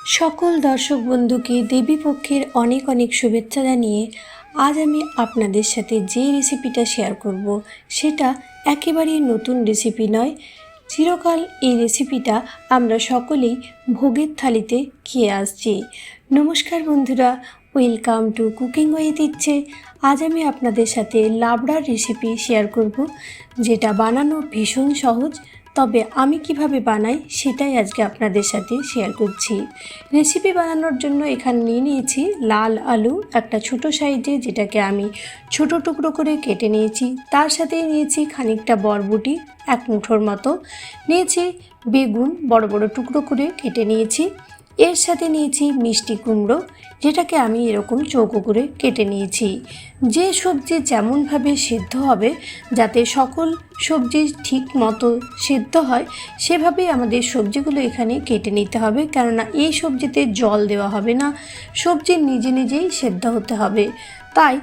সকল দর্শক বন্ধুকে দেবী পক্ষের অনেক অনেক শুভেচ্ছা জানিয়ে আজ আমি আপনাদের সাথে যে রেসিপিটা শেয়ার করব সেটা একেবারেই নতুন রেসিপি নয়। চিরকাল এই রেসিপিটা আমরা সকলেই ভোগের থালিতে খেয়ে আসছি। নমস্কার বন্ধুরা, ওয়েলকাম টু কুকিং উইথ ইচ্ছে। আজ আমি আপনাদের সাথে লাবড়ার রেসিপি শেয়ার করব, যেটা বানানো ভীষণ সহজ। তবে আমি কিভাবে বানাই সেটাই আজকে আপনাদের সাথে শেয়ার করছি। রেসিপি বানানোর জন্য এখানে নিয়েছি লাল আলু একটা ছোট সাইজে, যেটাকে আমি ছোট টুকরো করে কেটে নিয়েছি। তার সাথে নিয়েছি খানিকটা বরবটি এক মুঠোর মতো, নিয়েছি বেগুন বড় বড় টুকরো করে কেটে নিয়েছি। এর সাথে নিয়েছি মিষ্টি কুমড়ো, যেটাকে আমি এরকম চৌকো করে কেটে নিয়েছি। যে সবজি যেমনভাবে সেদ্ধ হবে, যাতে সকল সবজি ঠিক মতো সেদ্ধ হয়, সেভাবেই আমাদের সবজিগুলো এখানে কেটে নিতে হবে। কেননা এই সবজিতে জল দেওয়া হবে না, সবজি নিজে নিজেই সেদ্ধ হতে হবে। তাই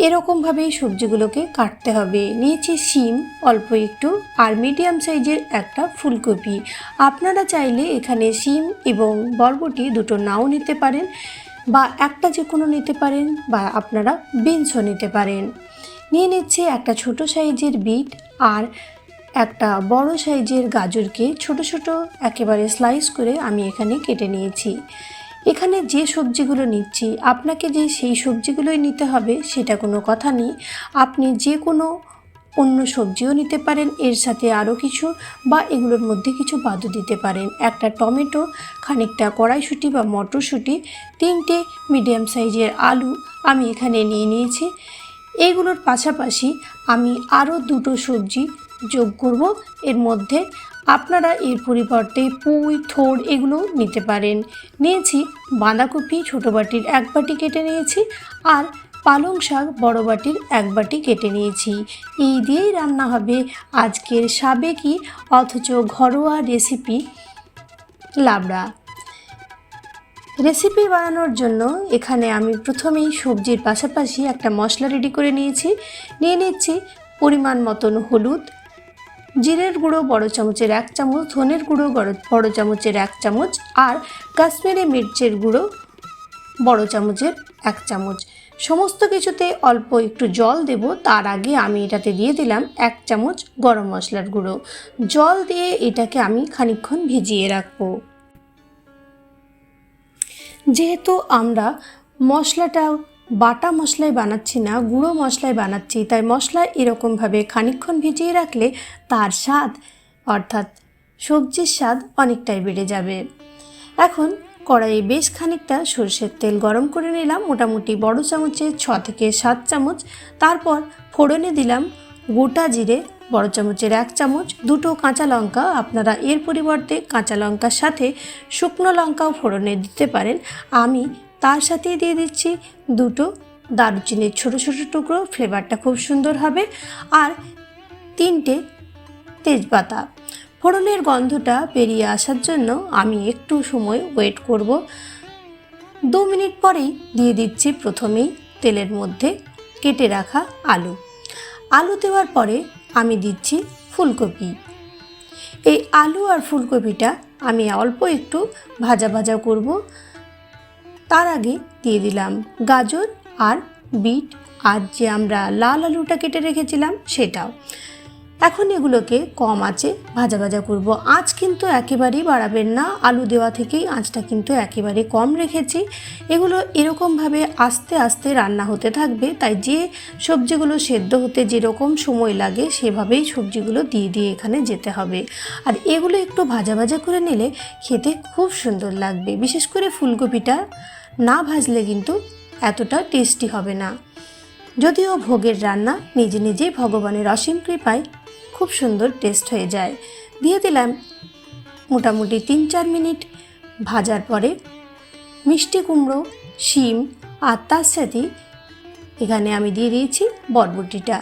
এরকমভাবেই সবজিগুলোকে কাটতে হবে। নিয়েছি শিম অল্প একটু, আর মিডিয়াম সাইজের একটা ফুলকপি। আপনারা চাইলে এখানে শিম এবং বরবটি দুটো নাও নিতে পারেন, বা একটা যে কোনো নিতে পারেন, বা আপনারা বিনসও নিতে পারেন। নিয়ে নিচ্ছে একটা ছোট সাইজের বিট আর একটা বড় সাইজের গাজরকে ছোট ছোট একেবারে স্লাইস করে আমি এখানে কেটে নিয়েছি। এখানে যে সবজিগুলো নিচ্ছি, আপনাকে যে সেই সবজিগুলোই নিতে হবে সেটা কোনো কথা নেই। আপনি যে কোনো অন্য সবজিও নিতে পারেন এর সাথে আরও কিছু, বা এগুলোর মধ্যে কিছু বাদও দিতে পারেন। একটা টমেটো, খানিকটা কড়াইশুঁটি বা মটরশুঁটি, 3টে মিডিয়াম সাইজের আলু আমি এখানে নিয়ে নিয়েছি। এইগুলোর পাশাপাশি আমি আরও 2টো সবজি যোগ করব এর মধ্যে। আপনারা এর পরিবর্তে পুঁই, থোড় এগুলো নিতে পারেন। নিয়েছি বাঁধাকপি ছোট বাটির 1 বাটি কেটে নিয়েছি, আর পালং শাক বড় বাটির 1 বাটি কেটে নিয়েছি। এই দিয়েই রান্না হবে আজকের সাবেকি অথচ ঘরোয়া রেসিপি লাবড়া। রেসিপি বানানোর জন্য এখানে আমি প্রথমেই সবজির পাশাপাশি একটা মশলা রেডি করে নিয়েছি। নিয়ে নিচ্ছি পরিমাণ মতন হলুদ, জিরের গুঁড়ো বড় চামচের 1 চামচ, ধনের গুঁড়ো বড় চামচের 1 চামচ, আর কাশ্মীরি মির্চের গুঁড়ো বড় চামচের 1 চামচ। সমস্ত কিছুতে অল্প একটু জল দেব। তার আগে আমি এটাতে দিয়ে দিলাম 1 চামচ গরম মশলার গুঁড়ো। জল দিয়ে এটাকে আমি খানিকক্ষণ ভিজিয়ে রাখবো। যেহেতু আমরা মশলাটা বাটা মশলায় বানাচ্ছি না, গুঁড়ো মশলায় বানাচ্ছি, তাই মশলা এরকমভাবে খানিকক্ষণ ভিজিয়ে রাখলে তার স্বাদ, অর্থাৎ সবজির স্বাদ অনেকটাই বেড়ে যাবে। এখন কড়াইয়ে বেশ খানিকটা সরষের তেল গরম করে নিলাম, মোটামুটি বড় চামচে 6 থেকে 7 চামচ। তারপর ফোড়নে দিলাম গোটা জিরে বড় চামচের 1 চামচ, 2টো কাঁচা লঙ্কা। আপনারা এর পরিবর্তে কাঁচা লঙ্কার সাথে শুকনো লঙ্কাও ফোড়নে দিতে পারেন। আমি তার সাথেই দিয়ে দিচ্ছি 2টো দারুচিনির ছোট ছোট টুকরো, ফ্লেভারটা খুব সুন্দর হবে, আর 3টে তেজপাতা। ফোড়নের গন্ধটা বেরিয়ে আসার জন্য আমি একটু সময় ওয়েট করব। 2 মিনিট পরেই দিয়ে দিচ্ছি প্রথমেই তেলের মধ্যে কেটে রাখা আলু। আলু দেওয়ার পরে আমি দিচ্ছি ফুলকপি। এই আলু আর ফুলকপিটা আমি অল্প একটু ভাজা ভাজা করব। তার আগে দিয়ে দিলাম গাজর আর বিট, আর যে আমরা লাল আলুটা কেটে রেখেছিলাম সেটাও। এখন এগুলোকে কম আঁচে ভাজা ভাজা করব। আঁচ কিন্তু একেবারেই বাড়াবেন না, আলু দেওয়া থেকেই আঁচটা কিন্তু একেবারে কম রেখেছি। এগুলো এরকমভাবে আস্তে আস্তে রান্না হতে থাকবে, তাই যে সবজিগুলো সেদ্ধ হতে যেরকম সময় লাগে সেভাবেই সবজিগুলো দিয়ে দিয়ে এখানে যেতে হবে। আর এগুলো একটু ভাজা ভাজা করে নিলে খেতে খুব সুন্দর লাগবে। বিশেষ করে ফুলকপিটা না ভাজলে কিন্তু এতটা টেস্টি হবে না। যদিও ভোগের রান্না নিজে নিজেই ভগবানের অসীম কৃপায় খুব সুন্দর টেস্ট হয়ে যায়। দিয়ে দিলাম মোটামুটি 3-4 মিনিট ভাজার পরে মিষ্টি কুমড়ো, শিম, আর তার সাথে এখানে আমি দিয়ে দিয়েছি বরবটিটা।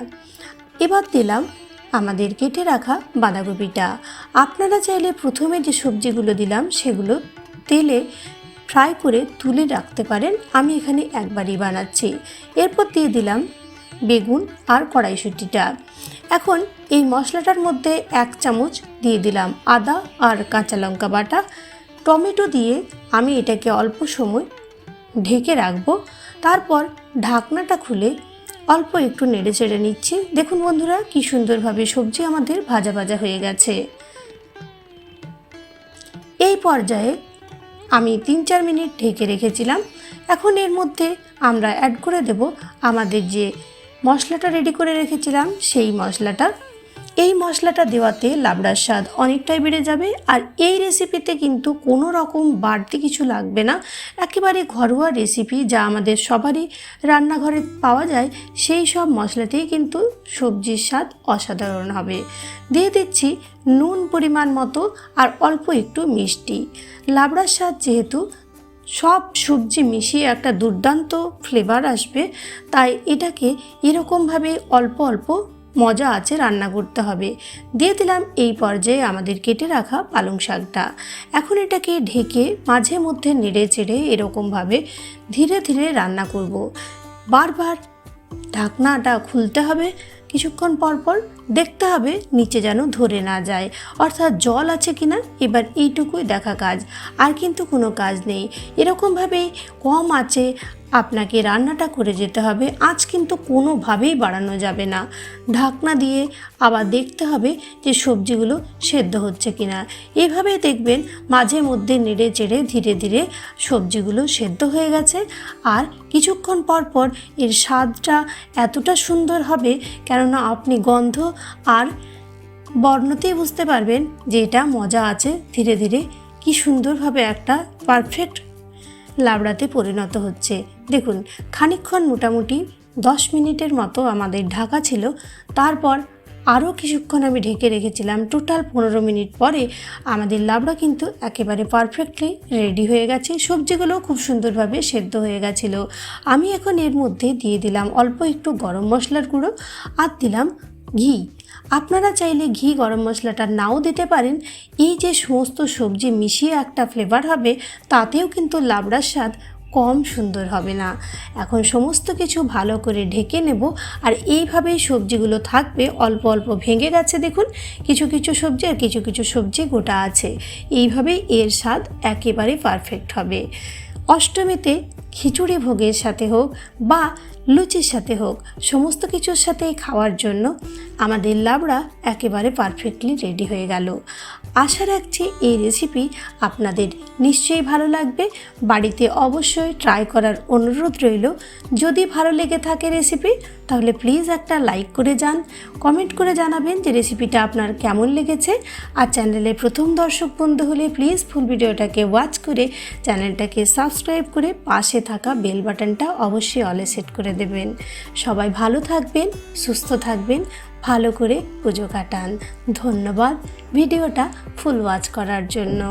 এবার দিলাম আমাদের কেটে রাখা বাঁধাকপিটা। আপনারা চাইলে প্রথমে যে সবজিগুলো দিলাম সেগুলো তেলে ফ্রাই করে তুলে রাখতে পারেন, আমি এখানে একবারই বানাচ্ছি। এরপর দিয়ে দিলাম বেগুন আর কড়াইশুঁটিটা। এখন এই মশলাটার মধ্যে 1 চামচ দিয়ে দিলাম আদা আর কাঁচা লঙ্কা বাটা, টমেটো দিয়ে আমি এটাকে অল্প সময় ঢেকে রাখবো। তারপর ঢাকনাটা খুলে অল্প একটু নেড়ে চেড়ে নিচ্ছি। দেখুন বন্ধুরা, কি সুন্দরভাবে সবজি আমাদের ভাজা ভাজা হয়ে গেছে। এই পর্যায়ে আমি 3-4 মিনিট ঢেকে রেখেছিলাম। এখন এর মধ্যে আমরা অ্যাড করে দেব আমাদের যে মশলাটা রেডি করে রেখেছিলাম সেই মশলাটা। এই মশলাটা দেওয়াতে লাবড়ার স্বাদ অনেকটাই বেড়ে যাবে। আর এই রেসিপিতে কিন্তু কোনো রকম বাড়তি কিছু লাগবে না, একেবারে ঘরোয়া রেসিপি যা আমাদের সবারই রান্নাঘরে পাওয়া যায়, সেই সব মশলাতেই কিন্তু সবজির স্বাদ অসাধারণ হবে। দিয়ে দিচ্ছি নুন পরিমাণ মতো আর অল্প একটু মিষ্টি। লাবড়ার স্বাদ যেহেতু সব সবজি মিশিয়ে একটা দুর্দান্ত ফ্লেভার আসবে, তাই এটাকে এরকমভাবে অল্প অল্প মজা আছে রান্না করতে হবে। দিয়ে দিলাম এই পর্যায়ে আমাদের কেটে রাখা পালং শাকটা। এখন এটাকে ঢেকে মাঝে মধ্যে নেড়ে চেড়ে এরকমভাবে ধীরে ধীরে রান্না করব। বারবার ঢাকনাটা খুলতে হবে, কিছুক্ষণ পর পর দেখতে হবে নিচে যেন ধরে না যায়, অর্থাৎ জল আছে কিনা এবার এইটুকুই দেখা কাজ, আর কিন্তু কোনো কাজ নেই। এরকমভাবেই কম আঁচে আপনাকে রান্নাটা করে যেতে হবে। আঁচ কিন্তু কোনোভাবেই বাড়ানো যাবে না। ঢাকনা দিয়ে আবার দেখতে হবে যে সবজিগুলো সেদ্ধ হচ্ছে কিনা। এভাবেই দেখবেন মাঝে মধ্যে নেড়ে চেড়ে ধীরে ধীরে সবজিগুলো সেদ্ধ হয়ে গেছে। আর কিছুক্ষণ পর পর এর স্বাদটা এতটা সুন্দর হবে, কেননা আপনি গন্ধ আর বর্ণতেই বুঝতে পারবেন যে এটা মজা আছে। ধীরে ধীরে কি সুন্দরভাবে একটা পারফেক্ট লাবড়াতে পরিণত হচ্ছে। দেখুন, খানিকক্ষণ মোটামুটি 10 মিনিটের মতো আমাদের ঢাকা ছিল। তারপর আরও কিছুক্ষণ আমি ঢেকে রেখেছিলাম। টোটাল 15 মিনিট পরে আমাদের লাবড়া কিন্তু একেবারে পারফেক্টলি রেডি হয়ে গেছে। সবজিগুলো খুব সুন্দরভাবে সেদ্ধ হয়ে গেছিলো। আমি এখন এর মধ্যে দিয়ে দিলাম অল্প একটু গরম মশলার গুঁড়ো আর দিলাম ঘি। আপনারা চাইলে ঘি গরম মশলাটা নাও দিতে পারেন। এই যে সমস্ত সবজি মিশিয়ে একটা ফ্লেভার হবে, তাতেও কিন্তু লাবড়ার স্বাদ কম সুন্দর হবে না। এখন সমস্ত কিছু ভালো করে ঢেকে নেব। আর এইভাবেই সবজিগুলো থাকবে। অল্প অল্প ভেঙে গেছে দেখুন, কিছু কিছু সবজি আর কিছু কিছু সবজি গোটা আছে। এইভাবেই এর স্বাদ একেবারে পারফেক্ট হবে। অষ্টমীতে খিচুড়ি ভোগের সাথে হোক বা লুচির সাথে হোক, সমস্ত কিছুর সাথে খাওয়ার জন্য আমাদের লাবড়া একেবারে পারফেক্টলি রেডি হয়ে গেল। আশা রাখছি এই রেসিপি আপনাদের নিশ্চয়ই ভালো লাগবে। বাড়িতে অবশ্যই ট্রাই করার অনুরোধ রইল। যদি ভালো লেগে থাকে রেসিপি, তাহলে প্লিজ একটা লাইক করে যান, কমেন্ট করে জানাবেন যে রেসিপিটা আপনার কেমন লেগেছে। আর চ্যানেলে প্রথম দর্শক বন্ধু হলে প্লিজ ফুল ভিডিওটাকে ওয়াচ করে চ্যানেলটাকে সাবস্ক্রাইব করে পাশে থাকা বেল বাটনটা অবশ্যই অলে সেট করে দেবেন। সবাই ভালো থাকবেন, সুস্থ থাকবেন, ভালো করে পুজো কাটান। ধন্যবাদ ভিডিওটা ফুল ওয়াচ করার জন্য।